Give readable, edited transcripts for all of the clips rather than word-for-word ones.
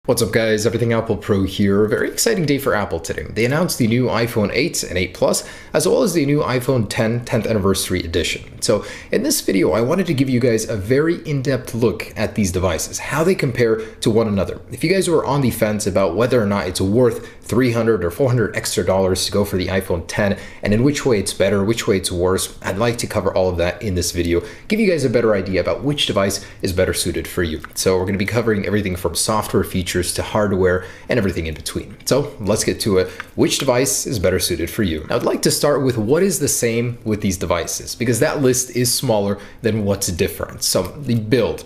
What's up guys, Everything Apple Pro here. A very exciting day for Apple today. They announced the new iPhone 8 and 8 Plus, as well as the new iPhone 10 10th Anniversary Edition. So in this video, I wanted to give you guys a very in-depth look at these devices, how they compare to one another. If you guys were on the fence about whether or not it's worth $300 or $400 extra to go for the iPhone 10, and in which way it's better, which way it's worse, I'd like to cover all of that in this video, give you guys a better idea about which device is better suited for you. So we're going to be covering everything from software features to hardware and everything in between. So let's get to it. Which device is better suited for you? I'd like to start with what is the same with these devices, because that list is smaller than what's different. So the build,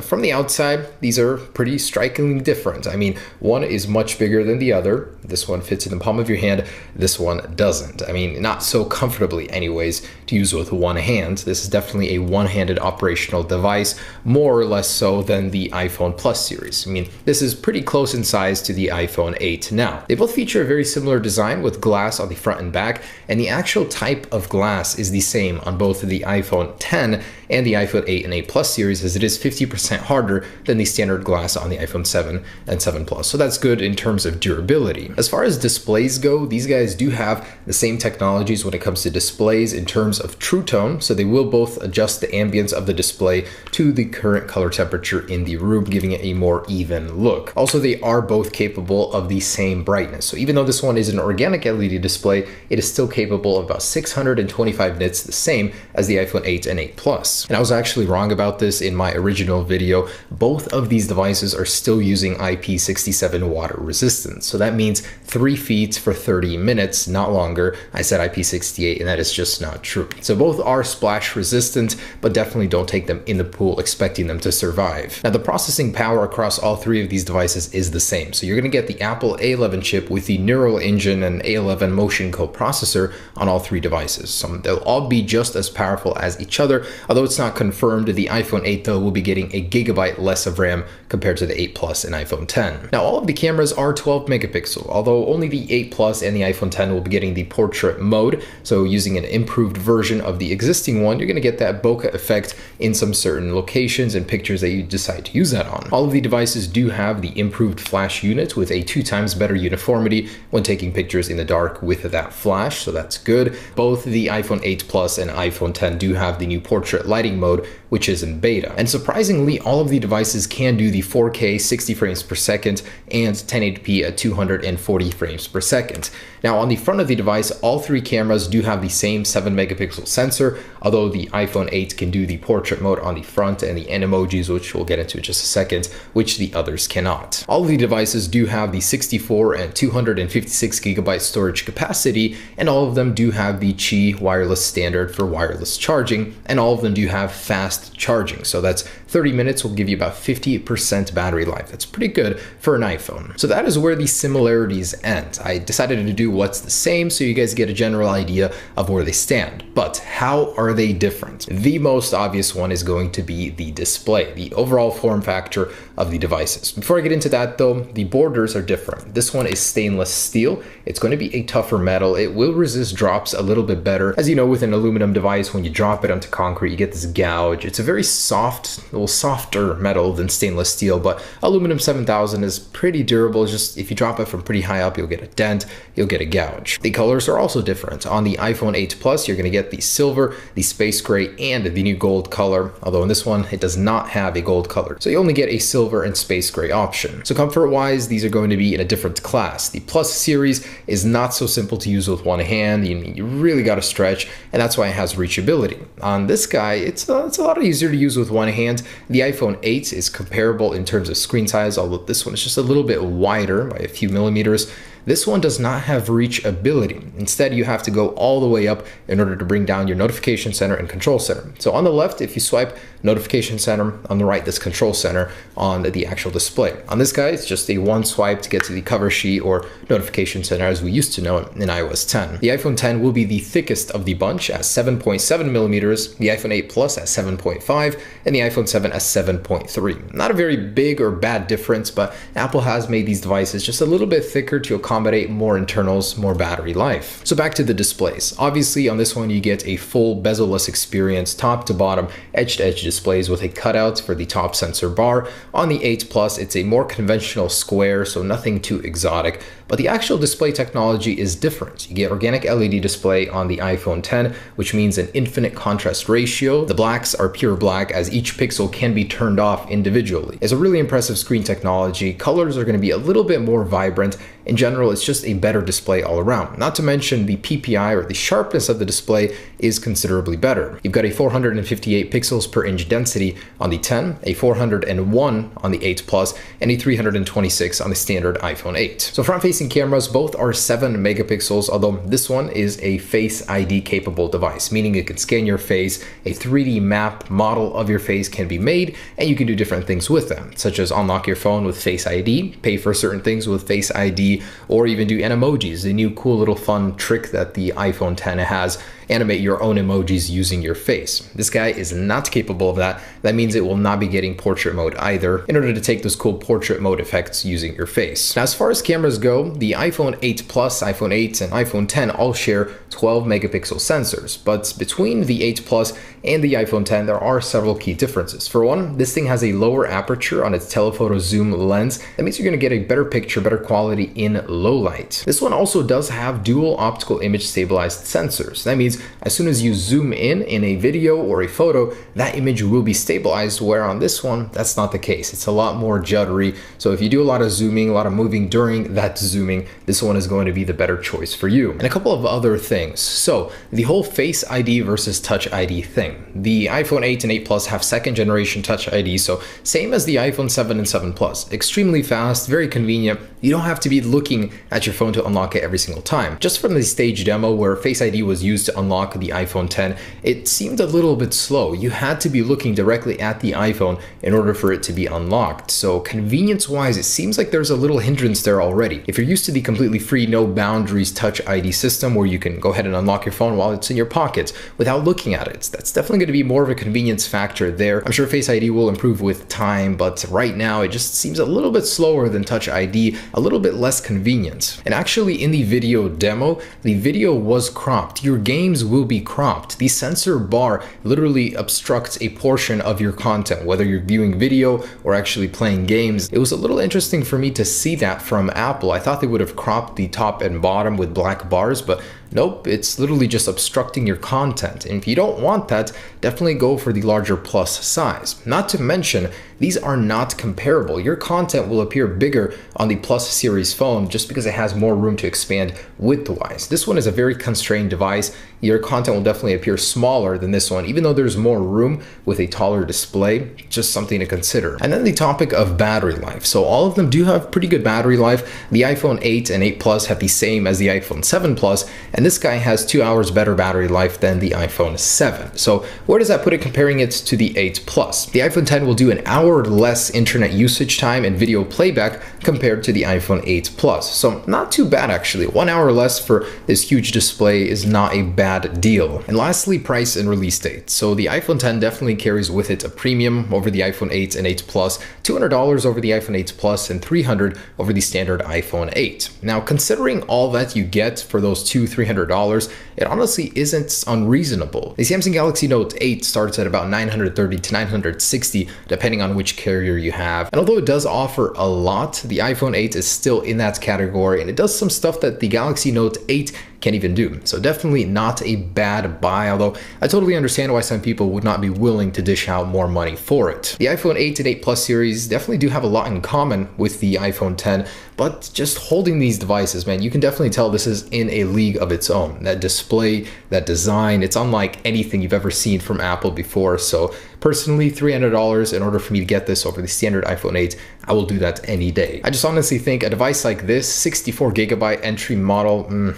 from the outside, these are pretty strikingly different. I mean, one is much bigger than the other. This one fits in the palm of your hand. This one doesn't. I mean, not so comfortably anyways to use with one hand. This is definitely a one-handed operational device, more or less so than the iPhone Plus series. I mean, this is pretty close in size to the iPhone 8 now. They both feature a very similar design with glass on the front and back, and the actual type of glass is the same on both the iPhone 10 and the iPhone 8 and 8 Plus series, as it is 50% harder than the standard glass on the iPhone 7 and 7 Plus. So that's good in terms of durability. As far as displays go, these guys do have the same technologies when it comes to displays in terms of True Tone, so they will both adjust the ambience of the display to the current color temperature in the room, giving it a more even look. Also, they are both capable of the same brightness. So even though this one is an organic LED display, it is still capable of about 625 nits, the same as the iPhone 8 and 8 Plus. And I was actually wrong about this in my original video. Both of these devices are still using IP67 water resistance. So that means 3 feet for 30 minutes, not longer. I said IP68, and that is just not true. So both are splash resistant, but definitely don't take them in the pool expecting them to survive. Now, the processing power across all three of these devices is the same. So you're going to get the Apple A11 chip with the Neural Engine and A11 Motion coprocessor on all three devices. So they'll all be just as powerful as each other, although it's not confirmed. The iPhone 8 though will be getting a gigabyte less of RAM compared to the 8 Plus and iPhone 10. Now, all of the cameras are 12 megapixel, although only the 8 Plus and the iPhone 10 will be getting the portrait mode. So using an improved version of the existing one, you're going to get that bokeh effect in some certain locations and pictures that you decide to use that on. All of the devices do have the improved flash unit with a 2 times better uniformity when taking pictures in the dark with that flash, so that's good. Both the iPhone 8 Plus and iPhone 10 do have the new portrait lighting mode, which is in beta. And surprisingly, all of the devices can do the 4K 60 frames per second and 1080p at 240 frames per second. Now, on the front of the device, all three cameras do have the same 7 megapixel sensor, although the iPhone 8 can do the portrait mode on the front and the N-emojis, which we'll get into in just a second, which the others cannot. All of the devices do have the 64 and 256 gigabyte storage capacity, and all of them do have the Qi wireless standard for wireless charging, and all of them do have fast charging. So that's 30 minutes will give you about 50% battery life. That's pretty good for an iPhone. So that is where the similarities end. I decided to do what's the same so you guys get a general idea of where they stand. But how are they different? The most obvious one is going to be the display, the overall form factor of the devices. Before I get into that though, the borders are different. This one is stainless steel. It's going to be a tougher metal. It will resist drops a little bit better. As you know, with an aluminum device, when you drop it onto concrete, you get this gouge. It's a very soft, a little softer metal than stainless steel, but aluminum 7000 is pretty durable. Just if you drop it from pretty high up, you'll get a dent, you'll get a gouge. The colors are also different. On the iPhone 8 Plus, you're going to get the silver, the space gray, and the new gold color, although in this one, it does not have a gold color. So you only get a silver and space gray option. So comfort-wise, these are going to be in a different class. The Plus series is not so simple to use with one hand. You really got to stretch, and that's why it has reachability. On this guy, it's a lot easier to use with one hand. The iPhone 8 is comparable in terms of screen size, although this one is just a little bit wider by a few millimeters. This one does not have reachability. Instead, you have to go all the way up in order to bring down your notification center and control center. So on the left, if you swipe notification center, on the right, this control center on the actual display. On this guy, it's just a one swipe to get to the cover sheet or notification center as we used to know it in iOS 10. The iPhone 10 will be the thickest of the bunch at 7.7 millimeters, the iPhone 8 Plus at 7.5, and the iPhone 7 at 7.3. Not a very big or bad difference, but Apple has made these devices just a little bit thicker to accommodate accommodate more internals, more battery life. So back to the displays. Obviously on this one you get a full bezel-less experience, top to bottom, edge-to-edge displays with a cutout for the top sensor bar. On the 8 Plus, it's a more conventional square, so nothing too exotic. But the actual display technology is different. You get organic LED display on the iPhone 10, which means an infinite contrast ratio. The blacks are pure black, as each pixel can be turned off individually. It's a really impressive screen technology. Colors are going to be a little bit more vibrant. In general, it's just a better display all around. Not to mention the PPI, or the sharpness of the display, is considerably better. You've got a 458 pixels per inch density on the 10, a 401 on the 8 Plus, and a 326 on the standard iPhone 8. So front-facing cameras, both are 7 megapixels, although this one is a Face ID capable device, meaning it can scan your face, a 3D map model of your face can be made, and you can do different things with them, such as unlock your phone with Face ID, pay for certain things with Face ID, or even do animojis, the new cool little fun trick that the iPhone 10 has. Animate your own emojis using your face. This guy is not capable of that. That means it will not be getting portrait mode either, in order to take those cool portrait mode effects using your face. Now, as far as cameras go, the iPhone 8 Plus, iPhone 8, and iPhone 10 all share 12 megapixel sensors, but between the 8 Plus and the iPhone 10, there are several key differences. For one, this thing has a lower aperture on its telephoto zoom lens. That means you're going to get a better picture, better quality in low light. This one also does have dual optical image stabilized sensors. That means as soon as you zoom in a video or a photo, that image will be stabilized, where on this one, that's not the case. It's a lot more juddery. So if you do a lot of zooming, a lot of moving during that zooming, this one is going to be the better choice for you. And a couple of other things. So the whole Face ID versus Touch ID thing. The iPhone 8 and 8 Plus have second generation Touch ID, so same as the iPhone 7 and 7 Plus. Extremely fast, very convenient. You don't have to be looking at your phone to unlock it every single time. Just from the stage demo where Face ID was used to unlock the iPhone 10, it seemed a little bit slow. You had to be looking directly at the iPhone in order for it to be unlocked. So convenience-wise, it seems like there's a little hindrance there already. If you're used to the completely free, no boundaries Touch ID system where you can go ahead and unlock your phone while it's in your pocket without looking at it, that's definitely going to be more of a convenience factor there. I'm sure Face ID will improve with time, but right now it just seems a little bit slower than Touch ID, a little bit less convenient. And actually in the video demo, the video was cropped. Your games will be cropped. The sensor bar literally obstructs a portion of your content, whether you're viewing video or actually playing games. It was a little interesting for me to see that from Apple. I thought they would have cropped the top and bottom with black bars, but nope, it's literally just obstructing your content. And if you don't want that, definitely go for the larger Plus size. Not to mention, these are not comparable. Your content will appear bigger on the Plus series phone just because it has more room to expand width-wise. This one is a very constrained device. Your content will definitely appear smaller than this one, even though there's more room with a taller display. Just something to consider. And then the topic of battery life. So all of them do have pretty good battery life. The iPhone 8 and 8 Plus have the same as the iPhone 7 Plus, and this guy has 2 hours better battery life than the iPhone 7. So where does that put it comparing it to the 8 Plus? The iPhone 10 will do an hour less internet usage time and video playback compared to the iPhone 8 Plus. So not too bad actually. 1 hour less for this huge display is not a bad deal. And lastly, price and release date. So the iPhone 10 definitely carries with it a premium over the iPhone 8 and 8 Plus, $200 over the iPhone 8 Plus, and $300 over the standard iPhone 8. Now, considering all that you get for those $300, it honestly isn't unreasonable. The Samsung Galaxy Note 8 starts at about $930 to $960, depending on which carrier you have. And although it does offer a lot, the iPhone 8 is still in that category, and it does some stuff that the Galaxy Note 8 can't even do. So definitely not a bad buy, although I totally understand why some people would not be willing to dish out more money for it. The iPhone 8 and 8 Plus series definitely do have a lot in common with the iPhone 10, but just holding these devices, man, you can definitely tell this is in a league of its own. That display, that design, it's unlike anything you've ever seen from Apple before. So personally, $300 in order for me to get this over the standard iPhone 8, I will do that any day. I just honestly think a device like this, 64 gigabyte entry model,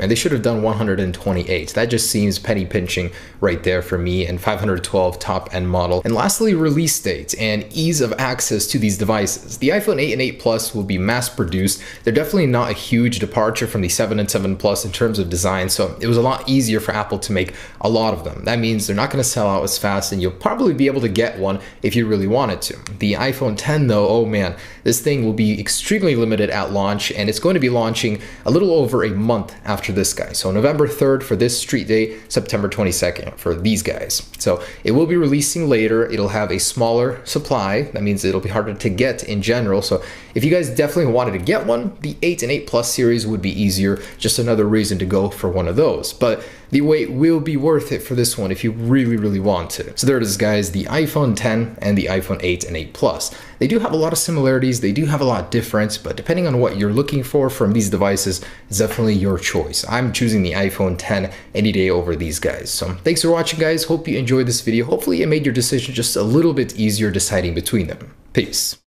Man, they should have done 128. That just seems penny pinching right there for me, and 512 top end model. And lastly, release date and ease of access to these devices. The iPhone 8 and 8 Plus will be mass produced. They're definitely not a huge departure from the 7 and 7 Plus in terms of design, so it was a lot easier for Apple to make a lot of them. That means they're not going to sell out as fast, and you'll probably be able to get one if you really wanted to. The iPhone 10 though, oh man, this thing will be extremely limited at launch, and it's going to be launching a little over a month after this guy. So November 3rd for this street day, September 22nd for these guys. So it will be releasing later. It'll have a smaller supply. That means it'll be harder to get in general. So if you guys definitely wanted to get one, the 8 and 8 Plus series would be easier. Just another reason to go for one of those. But the wait will be worth it for this one if you really want to. So there it is, guys, the iPhone 10 and the iPhone 8 and 8 Plus. They do have a lot of similarities, they do have a lot of difference, but depending on what you're looking for from these devices, it's definitely your choice. I'm choosing the iPhone 10 any day over these guys. So thanks for watching, guys. Hope you enjoyed this video. Hopefully it made your decision just a little bit easier deciding between them. Peace.